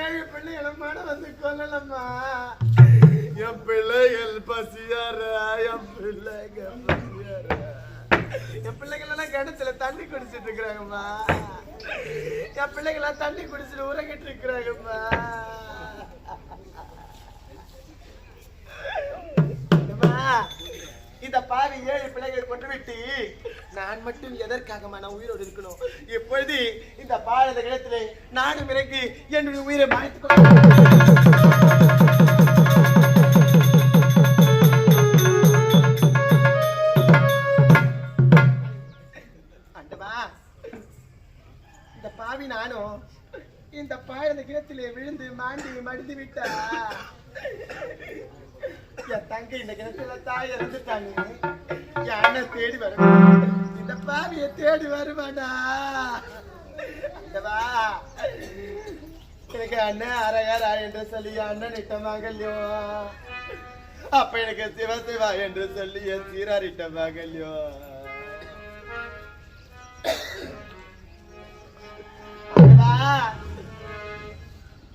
ஏழு பிள்ளைகளம்மான வந்து கொல்லலம்மா. என் பிள்ளைகள் பசியார, என் பிள்ளைகள் பசியார. என் பிள்ளைகள் எல்லாம் கிணத்துல தண்ணி குடிச்சிட்டு இருக்கிறாங்கம்மா. என் பிள்ளைகள் தண்ணி குடிச்சிட்டு உறங்கிட்டு இருக்கிறாங்கம்மா. இந்த பாவி 7 பிள்ளைகளை கொண்டு விட்டு நான் மட்டும் எதற்காக நான் உயிரோடு இருக்கணும்? இப்பொழுது இந்த பாரத கிடத்திலே நானும் இறங்கி என்னுடைய உயிரை மாய்த்துக் அண்டவா, இந்த பாவி நானும் இந்த பாரத கிடத்திலே விழுந்து மாண்டி மடிந்து விட்டா என் தங்கை இந்த கிணத்துல தாய் இறந்துட்டாங்க. என் அண்ணன் தேடி வருவான், இந்த பாவிய தேடி வருவானா? அந்தவா எனக்கு அண்ணன் அரையாரா என்று சொல்லி அண்ணன் இட்டமாகலையோ, அப்ப எனக்கு சிவசிவா என்று சொல்லி என் சீரார் இட்டமாகலையோ.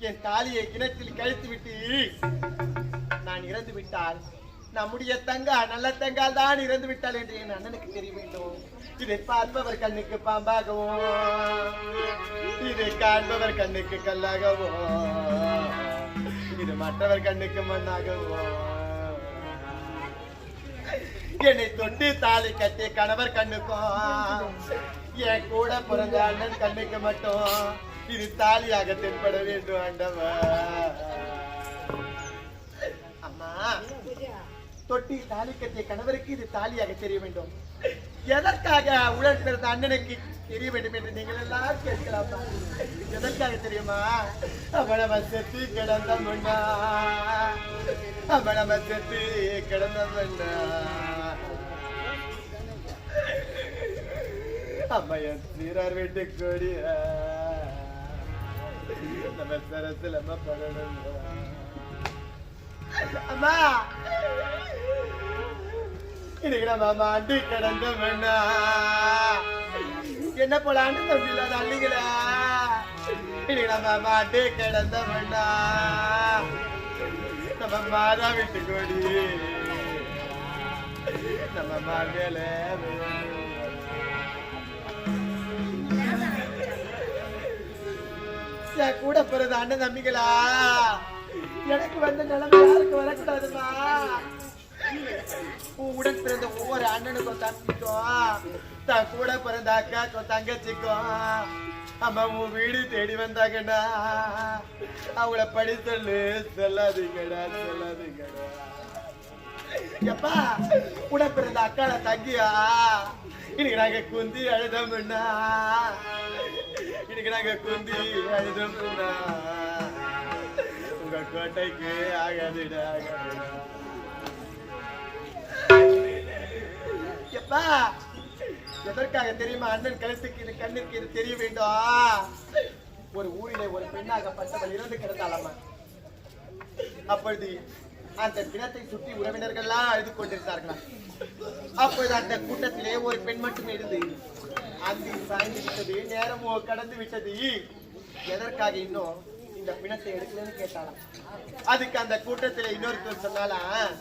என் தாலியை கிணற்றில் கழித்து விட்டு நான் இறந்து விட்டால் நம்முடைய தங்கா நல்ல தங்கால் தான் இறந்து விட்டாள் என்று என் அண்ணனுக்கு தெரிய வேண்டும். இதை பார்ப்பவர் கண்ணுக்கு பாம்பாகவோ, இதை காண்பவர் கண்ணுக்கு கல்லாகவோ, இது மற்றவர் கண்ணுக்கு மண்ணாகவோ. என்னை தொட்டு தாலி கட்டிய கணவர் கண்ணுக்கும் என் கூட பிறந்த அண்ணன் கண்ணுக்கு மட்டும் இது தாலியாக தென்பட வேண்டும் ஆண்டவா. அம்மா, தொட்டி தாலி கட்டிய கணவருக்கு இது தாலியாக தெரிய வேண்டும். எதற்காக உடன் பிறந்த அண்ணனுக்கு தெரிய வேண்டும் என்று நீங்கள் எல்லாம் கேட்கலாமா? எதற்காக தெரியுமா? அவனவ செத்து கிடந்த முன்னா, அவனவ செத்து கிடந்த முன்னா, அம்மையன் சீரார் வீட்டு கொடிய நம்ம சரத்துல அம்மா படணும். அம்மா, இன்னைக்கு நம்ம அம்மா அண்டி கிடந்த மண்ணா என்ன போல அண்ணு தம்பி இல்லாத அள்ளிங்களா. இன்னைக்கு நம்ம அம்மா அண்டி கிடந்த மண்ணா நம்ம மாதா வீட்டு கொடி நம்ம மேல கூட பிறந்த அண்ணன் தம்பிகளா, எனக்கு வந்த நிலைமை யாருக்கு வரக்கூடாதுமா. உடன் பிறந்த ஒவ்வொரு அண்ணனுக்கும் தம்பிக்கும், தான் கூட பிறந்த அக்காக்கும் தங்கச்சிக்கும் அம்மா உன் வீடு தேடி வந்தாங்கடா, அவங்கள படி சொல்லு, சொல்லாதீங்கடா சொல்லாதீங்கடா. எப்பா உடன் பிறந்த அக்கால தங்கியா, இன்னைக்கு நாங்க குந்தி அழுதோம்னா, இன்னைக்கு நாங்க குந்தி அழுதோம்னா உங்க கோட்டைக்கு ஆகாதுடா ஆகாதுடா. எப்பா எதற்காக தெரியுமா? அண்ணன் கழுத்துக்கு இது கண்ணுக்கு இது தெரிய வேண்டும். ஒரு ஊரிலே ஒரு பெண்ணாகப்பட்டவள் இறந்து கிடந்தாலாமா. அப்பொழுது அந்த பிணத்தை சுற்றி உறவினர்கள்லாம் அழுது கொண்டிருந்தார்களா. அப்பொழுது அந்த கூட்டத்திலே ஒரு பெண் மட்டும் இருந்து அந்தி சாய்ந்து விட்டது, நேரமோ கடந்து விட்டது, எதற்காக இன்னும் இந்த பிணத்தை எடுக்கலன்னு கேட்டாலாம். அதுக்கு அந்த கூட்டத்திலே இன்னொருத்தர் சொன்னாலாம்,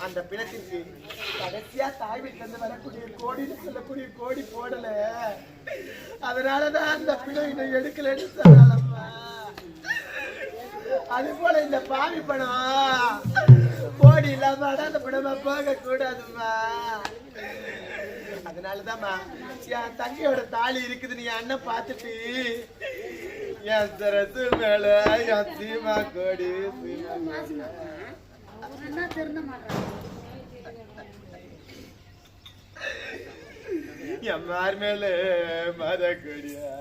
அந்த பிணத்திற்கு கடைசியா தாய் வீட்டுல இருந்து வரக்கூடிய கோடின்னு சொல்லக்கூடிய கோடி போடல, அதனாலதான் அந்த பிணம் இன்னும் எடுக்கலன்னு சொன்னாலம்மா. அது போல இந்த பாவி பணம் கோடி இல்லாம அந்த படமா போக கூடாதுமா. அதனாலதான்மா என் தங்கையோட தாலி இருக்குது, நீ அண்ணன் பார்த்துட்டு என் சரசு மேல என் சீமா கோடி என் மார் மேல மத கொடியா.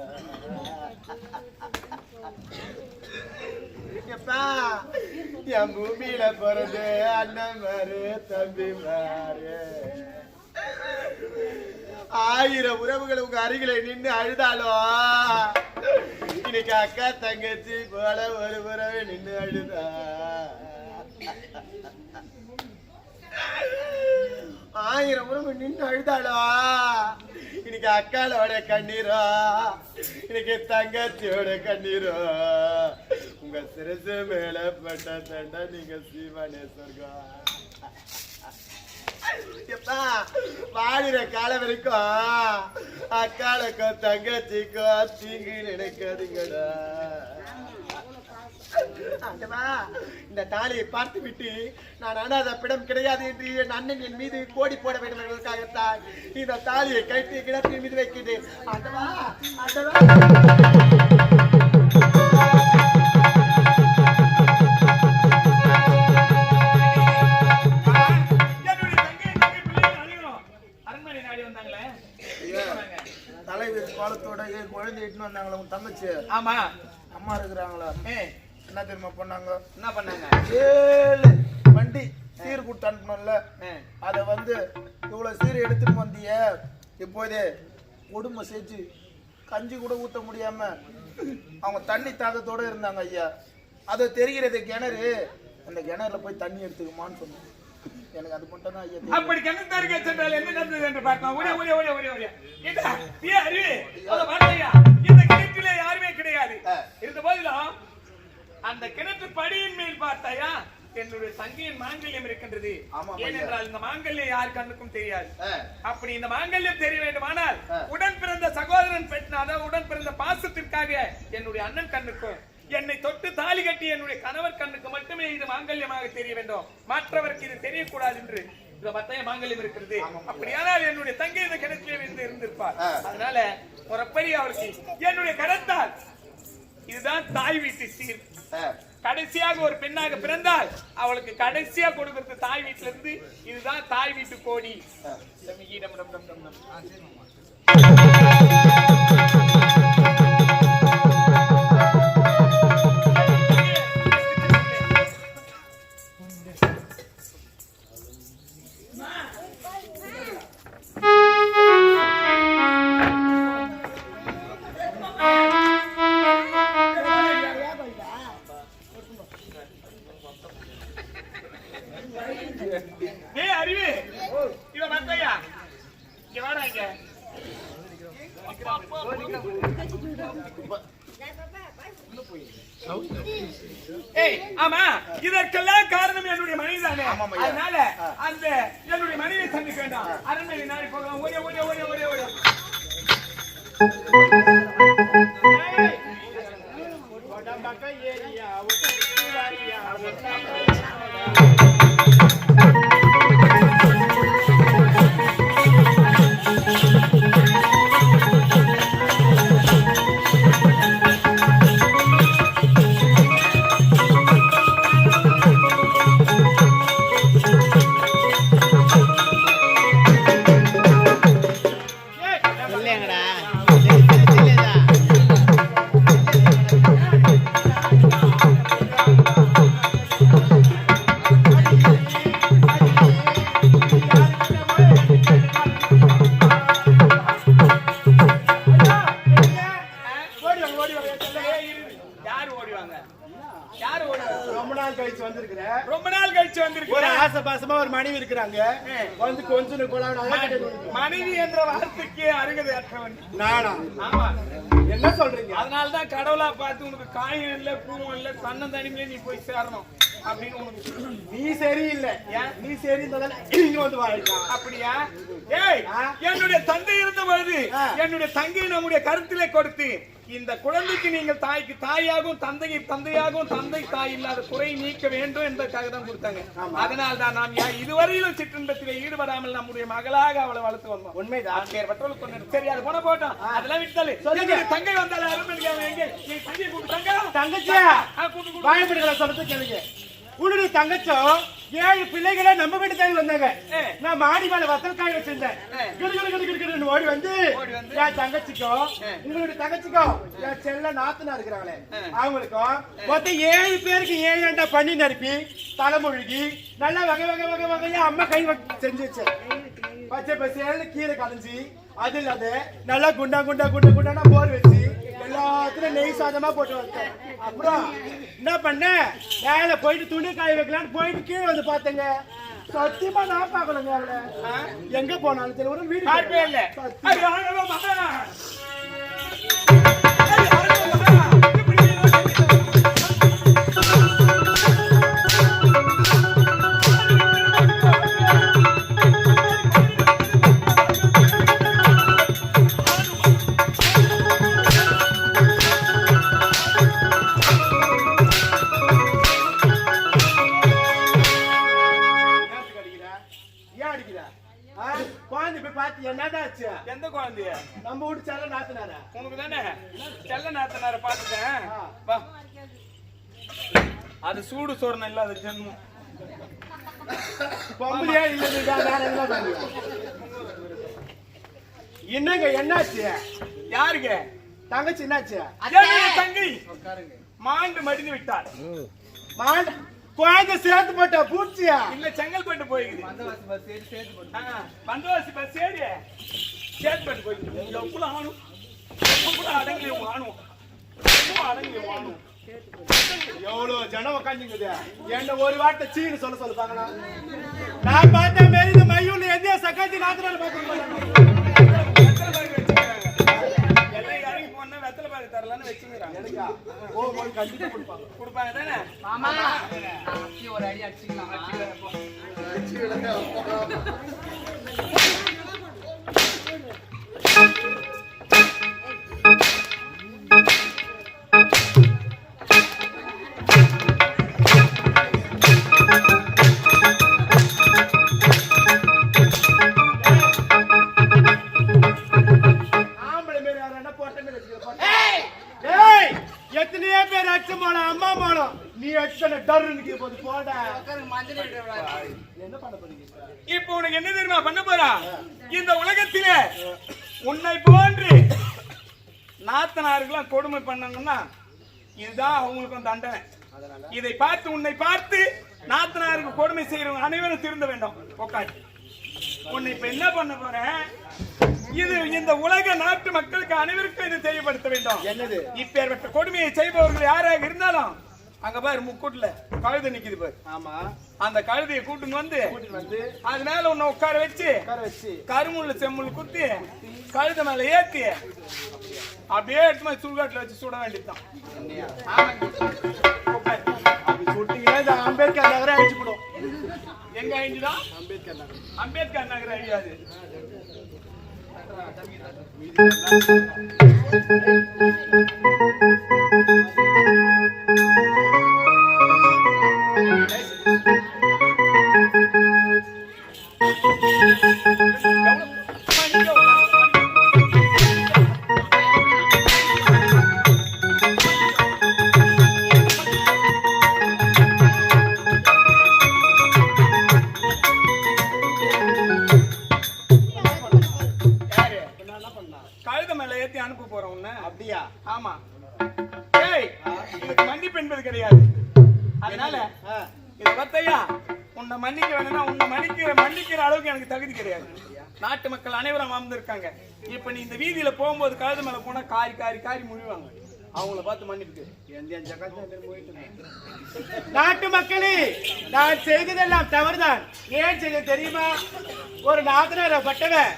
என் பூமியில பிறந்து அண்ணன் மாறு தம்பி மாறு 1000 உறவுகள் உங்க அருகில நின்று அழுதாலும் இன்னைக்கு அக்கா தங்கச்சி போல ஒரு உறவு நின்று அழுதா. 1000 முறை நின்று அழுதாளா இன்னைக்கு அக்காளோட கண்ணீரோ இன்னைக்கு தங்கச்சியோட கண்ணீரோ உங்க சிரசு மேல பட்ட தண்டா நீங்க சீமானே சொர்க்கம் வாடுற காலம் வரைக்கும் அக்காளுக்கும் தங்கச்சிக்கும் தீங்கு நினைக்காதீங்கடா இந்த தாலியை பார்த்து விட்டு நான் அனாத பிடம் கிடையாது என்று என் அண்ணன் என் மீது கோடி போட வேண்டும் என்பதற்காகத்தான் இந்த தாலியை கைட்டு கிடத்தின் மீது வைக்கிறேன் ஆண்டவா ஆண்டவா கோலத்தோட குழந்தை இட்டுன்னு வந்தாங்களா உங்க தங்கச்சி? ஆமா. அம்மா இருக்கிறாங்களா? என்ன தெரியுமா பண்ணாங்க? என்ன பண்ணாங்க? 7 வண்டி சீர் கொடுத்து அனுப்பணும்ல, அத வந்து இவ்வளவு சீர் எடுத்துட்டு வந்திய இப்போதே கொடுமை செஞ்சு கஞ்சி கூட ஊத்த முடியாம அவங்க தண்ணி தாகத்தோட இருந்தாங்க ஐயா. அது தெரிகிறது கிணறு, அந்த கிணறுல போய் தண்ணி எடுத்துக்குமான்னு சொன்னாங்க. எனக்கு அது மட்டும் தான் ஐயா. அப்படி கிணத்தாருக்கு சென்றால் என்ன நடந்தது என்று பார்க்கலாம். ஒரே ஒரே ஒரே ஒரே ஒரே இந்த அறிவு அத பாருங்க. இந்த கிணற்றிலே யாருமே கிடையாது. இருந்த போதிலும் அந்த கிணற்று படியின் மேல் பார்த்தாயா என்னுடைய தங்கையின் மாங்கல்யம் இருக்கின்றது. ஏனென்றால் இந்த மாங்கல்யம் யார் கண்ணுக்கும் தெரியாது. அப்படி இந்த மாங்கல்யம் தெரிய வேண்டுமானால் உடன் பிறந்த சகோதரன் பெற்றாத உடன் பிறந்த பாசத்திற்காக என்னுடைய அண்ணன் கண்ணுக்கும் என்னை தொட்டு தாலி கட்டி என்னுடைய கணவர் கண்ணுக்கு மட்டுமே இது மாங்கல்யமாக தெரிய வேண்டும், மற்றவருக்கு இது தெரியக்கூடாது என்று இந்த மத்தைய மாங்கல்யம் இருக்கிறது. அப்படியானால் என்னுடைய தங்கை இந்த கிணற்றிலே இருந்திருப்பார். அதனால முறப்படி அவருக்கு என்னுடைய கடத்தால் இதுதான் தாய் வீட்டு சீர். கடைசியாக ஒரு பெண்ணாக பிறந்தால் அவளுக்கு கடைசியா கொடுக்கிறது தாய் வீட்டுல இருந்து இதுதான் தாய் வீட்டு கோடி. அறிவு இவ மத்தையா இங்க வாடா இங்க. ஆமா, இதற்கெல்லாம் காரணம் என்னுடைய மனைவி தானே. அதனால அந்த என்னுடைய மனைவியை சந்திக்க வேண்டாம், அரண்மனை நாடி போகலாம். ஒரே ஒரே ஒரே ஒரே ஒரே மனைவி என்ற வார்த்தைக்கு அருகதை அற்றவன் நானா? ஆமா, என்ன சொல்றீங்க? அதனாலதான் கடவுளா பார்த்து உனக்கு காயம் இல்ல பூவும் இல்ல தன்னம் தனிமையில நீ போய் சேரணும் அப்படின்னு உனக்கு. நீ சரியில்லை, நீ சரி இங்க வந்து வாழ்க்கலாம். அப்படியா? ஏய், என்னுடைய தந்தை இருந்த பொழுது என்னுடைய தங்கை நம்முடைய கருத்திலே கொடுத்து இந்த குழந்தைக்கு நீங்கள் தாய்க்கு தாயாகவும் தந்தைக்கு தந்தையாகவும் தந்தை தாய் இல்லாத குறை நீக்க வேண்டும் என்பதற்காக தான் கொடுத்தாங்க. அதனால் தான் நாம் இதுவரையிலும் சிற்றின்பத்திலே ஈடுபடாமல் நம்முடைய மகளாக அவளை வளர்த்து வந்தோம். உண்மைதான். சரி, அது போன போட்டோம், அதெல்லாம் விட்டாலே. தங்கை வந்தாலும் அருமையாக எங்க தங்கை கூப்பிட்டு தங்கச்சியா வாய்ப்புகளை சொல்றது கேளுங்க. உன்னுடைய தங்கச்சோ 7 பிள்ளைகளை நம்ம வீட்டு தாய் வந்தாங்க. நான் மாடி மேல வத்தல்காய் வச்சிருந்தேன். ஓடி வந்து என் தங்கச்சிக்கோ உங்களுடைய தங்கச்சிக்கோ என் செல்ல நாத்தனா இருக்கிறாங்களே அவங்களுக்கும் மொத்தம் 7 பேருக்கு 7 அண்டா பண்ணி நறுப்பி தலைமொழிகி நல்லா வகை வகை வகை வகையா அம்மா கை செஞ்சு வச்சேன். பச்சை பசேல்னு கீரை கலைஞ்சி அது இல்லாத நல்லா குண்டா குண்டா குண்டா குண்டானா போர் வச்சு எல்லாத்துலயும் நெய் சாதமா போட்டு வந்தேன். அப்புறம் என்ன பண்ண, மேல போயிட்டு துணி காய வைக்கலான்னு போயிட்டு கீழே வந்து பார்த்தேங்க. சத்தியமா நான் பார்க்கலங்க அவளை. எங்க போனாலும் சரி ஒரு வீடு பார்க்கவே இல்லை. என்னடாச்சு? எந்த குழந்தைய? நம்ம வீட்டு செல்ல நாத்தனார. உனக்கு தானே செல்ல நாத்தனார பாத்துட்டேன். வா, அது சூடு சோறுன இல்ல, அது ஜென்மம். பொம்பளையா இல்ல வேற என்ன பண்ணுங்க? என்னங்க என்னாச்சு? யாருக்கு? தங்கச்சி என்னாச்சு? தங்கை மாண்டு மடிந்து விட்டார். மாண்டு குழந்தை சேர்த்து போட்ட பூச்சியா? இல்ல, செங்கல்பட்டு போயிருக்கு. பந்தவாசி பஸ் ஏறி சேத்பட்டு போயிருக்கு. எவ்வளவு ஆணும் அடங்கி ஆணும் அடங்கி ஆணும். எவ்வளவு ஜனம் உட்காந்துங்குது. என்ன ஒரு வார்த்தை சீனு சொல்ல பாக்கலாம். நான் பார்த்த மாரி இந்த மையூர்ல எந்த சக்காத்தி நாத்தினால பார்க்க எல்லாம் இறங்கி போனா வெத்தலை பாக்கு தரலான்னு வச்சுக்கிறாங்க. கண்டிப்பா கொடுப்பாங்க. கொடுப்பாங்க தானே? ஒரு அடி அடிச்சுக்கலாம். எத்தனையோ பேர் அடிச்சு போன அம்மா போனோம். நீ அடிச்சன டர்ன்னு போது போட. என்ன பண்ண போறீங்க இப்போ? உனக்கு என்ன தெரியுமா பண்ண போறா? இந்த உலகத்திலே உன்னை போன்று நாத்தனாருக்கெல்லாம் கொடுமை பண்ணாங்கன்னா இதுதான் அவங்களுக்கு தண்டனை. இதை பார்த்து உன்னை பார்த்து நாத்தனாருக்கு கொடுமை செய்யறவங்க அனைவரும் திருந்த வேண்டும். உட்காந்து உன்னை இப்ப என்ன பண்ண போறேன்? இது இந்த உலக நாட்டு மக்களுக்கு அனைவருக்கும் இது தெரியப்படுத்த வேண்டும். என்னது? இப்பேற்பட்ட கொடுமையை செய்பவர்கள் யாராக இருந்தாலும் அங்க பாரு முக்கூட்டுல கழுதை நிக்குது பாரு. ஆமா, அந்த கழுதையை கூட்டின்னு வந்து அதனால உன்னை உட்கார வச்சு கருமுள்ள செம்முள்ள குத்தி கழுதை மேல ஏத்தி அப்படியே எடுத்து சுடுகாட்டுல வச்சு சுட வேண்டியதுதான். அம்பேத்கர் நகரை அழிச்சு போடும். எங்க அழிஞ்சுதான்? அம்பேத்கர் நகர் அழியாது. கழுத மேல ஏத்தி அனுப்ப போறோம் உன்ன. அப்படியா? ஆமா. ஏய், இதுக்கு மன்னிப்பு என்பது கிடையாது. அதனால இது பத்தையா உன்னை மன்னிக்க வேணும்னா உன்னை மன்னிக்கிற அளவுக்கு எனக்கு தகுதி கிடையாது. நாட்டு மக்கள் அனைவரும் அமர்ந்திருக்காங்க. இப்ப நீ இந்த வீதியில போகும்போது கழுத மேல போனா காரி காரி காரி முழுவாங்க. அவங்கள பார்த்து மன்னிப்பு. நாட்டு மக்களே, நான் செய்ததெல்லாம் தவறுதான். ஏன் செய்த தெரியுமா? ஒரு நாத்தனார பட்டவன்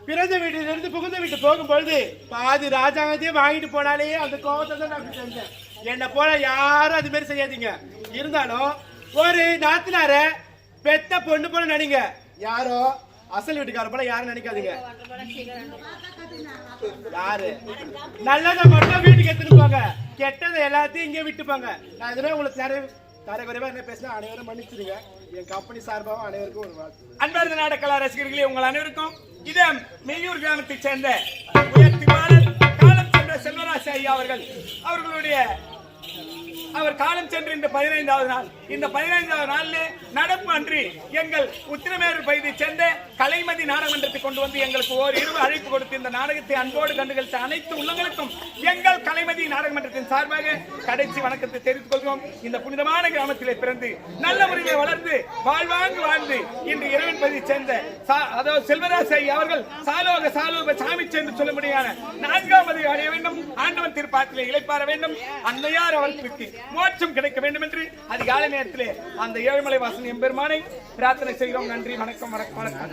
பிறந்த வீட்டிலிருந்து புகுந்த வீட்டு போகும்பொழுது பாதி ராஜாங்கத்தையே வாங்கிட்டு போனாலே அந்த கோபத்தை தான் நான் செஞ்சேன். என்ன போல யாரும் அது மாதிரி செய்யாதீங்க. இருந்தாலும் ஒரு நாத்தனார பெத்த பொண்ணு போல நினைங்க. யாரோ அசல் வீட்டுக்கார போல யாரும் நினைக்காதீங்க. யாரு நல்லதை மட்டும் வீட்டுக்கு எடுத்துருப்பாங்க, கெட்டதை எல்லாத்தையும் இங்கே விட்டுப்பாங்க. நான் இதுவே உங்களுக்கு தரக்குறைவா என்ன பேசினா அனைவரும் மன்னிச்சிருங்க. என் கம்பெனி சார்பாக அனைவருக்கும் ஒரு வாழ்த்து. அன்பார்ந்த நாடகலா ரசிகர்களே, உங்கள் அனைவருக்கும் இதே மெய்யூர் கிராமத்தை சேர்ந்த உயர்த்திவாளர் காலம் சென்ற செல்வராஜ் ஐயா அவர்களுடைய அவர் காலம் சென்று இந்த 15வது நாள். இந்த 15வது நாளிலே நடப்பு அன்றி எங்கள் உத்திரமேறு பகுதியை சேர்ந்த கலைமதி நாடகமன்றத்தை கொண்டு வந்து எங்களுக்கு ஓரிரவு அழைப்பு கொடுத்து இந்த நாடகத்தை அன்போடு கண்டுகளித்த அனைத்து உள்ளங்களுக்கும் எங்கள் கலைமதி நாடகமன்றத்தின் சார்பாக கடைசி வணக்கத்தை தெரிவித்துக் கொள்கிறோம். இந்த புனிதமான கிராமத்திலே பிறந்து நல்ல முறையிலே வளர்ந்து வாழ்வாங்கு வாழ்ந்து இன்று இறைவன் பகுதியை சேர்ந்த அதாவது செல்வராஜ் அவர்கள் சாலோக சாமி சேர்ந்து சொல்ல முடியாத 4ஆம் பதிவை அடைய வேண்டும். ஆண்டவன் திருப்பாத்திலே இளைப்பாற வேண்டும். அன்னையார் அவர்களுக்கு மோட்சம் கிடைக்க வேண்டும் என்று அதிகாலை நேரத்திலே அந்த ஏழுமலை வாசன் எம்பெருமானை பிரார்த்தனை செய்கிறோம். நன்றி, வணக்கம், வணக்கம், வணக்கம்.